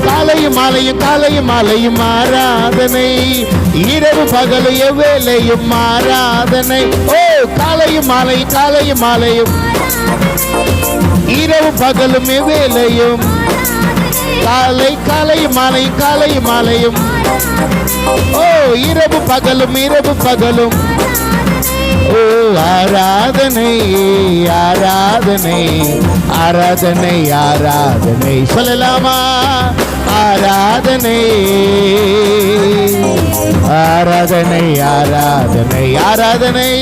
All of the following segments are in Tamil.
காலையும் மாலையும் காலையும் மாலையும் ஆராதனை, இரவு பகலும் எவ்வேளையும் ஆராதனை. ஓ காலையும் மாலையும் காலையும் மாலையும், இரவு பகலும் எவ்வேளையும், காலையும் மாலையும் காலையும் மாலையும். ஓ இரவு பகலும் இரவு பகலும். ஓ ஆராதனை ஆராதனை ஆராதனை ஆராதனை. சொல்லலாமா? ஆராதனை ஆராதனை ஆராதனை ஆராதனை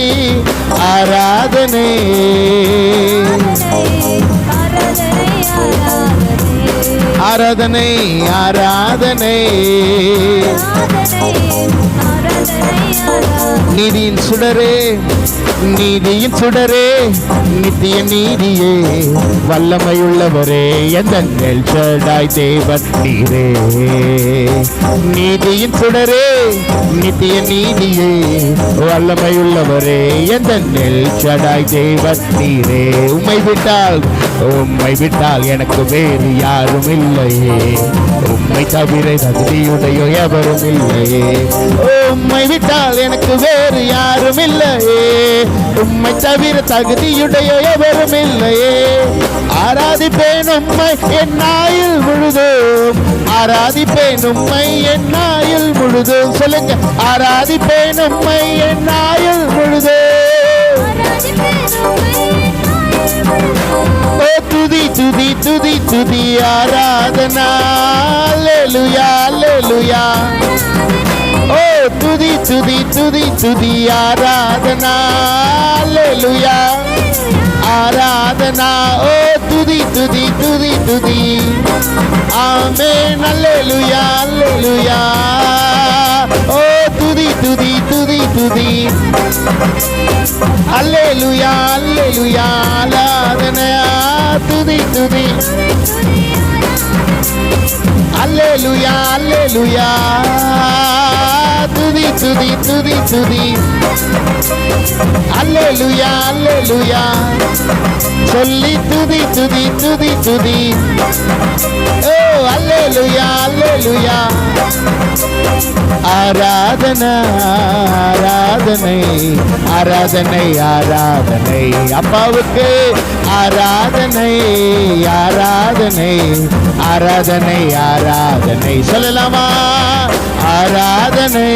ஆராதனை. ஆராதனை ஆராதனை. நீதியின் சுடரே நீதியின் சுடரே நித்திய நீதியே வல்லமையுள்ளவரே எந்த எல்ஷடாய் தேவன் நீரே. நீதியின் சுடரே நித்திய நீதியே வல்லமையுள்ளவரே எந்த எல்ஷடாய் தேவன் நீரே. உம்மை விட்டால் எனக்கு வேறு யாரும் இல்லையே, உம்மை தவிர தகுதியுடைய எவரும் இல்லையே. உம்மை விட்டால் எனக்கு வேறு யாரும் இல்லையே, உம்மை தவிர தகுதியுடைய எவரும் இல்லையே. ஆராதிப்பேன் உம்மை என் ஆயுள் முழுதும், ஆராதிப்பேன் உம்மை என் ஆயுள் முழுதும். சொல்லுங்க, ஆராதிப்பேன் உம்மை என் ஆயுள் முழுதும். ஓ துதி துதி துதி துதி ஆராதனா, அல்லேலூயா அல்லேலூயா. ஓ துதி துதி துதி துதி ஆராதனா, அல்லேலூயா ஆராதனா. ஓ துதி துதி துதி துதி. ஆமென் அல்லேலூயா அல்லேலூயா. ஓ துதி துதி துதி துதி. அல்லேலூயா அல்லேலூயா. ஆராதனா துதி துதி. அல்லேலூயா அல்லேலூயா. துதி துதி துதி துதி. அல்லேலூயா அல்லேலூயா. சொல்லி துதி துதி துதி துதி. ஓ அல்லேலூயா அல்லேலூயா. ஆராதனா ஆராதனை ஆராதனை ஆராதனை. அப்பாவுக்கு ஆராதனை ஆராதனை ஆராதனை ஆராதனை. சொல்லலாமா? ஆராதனை.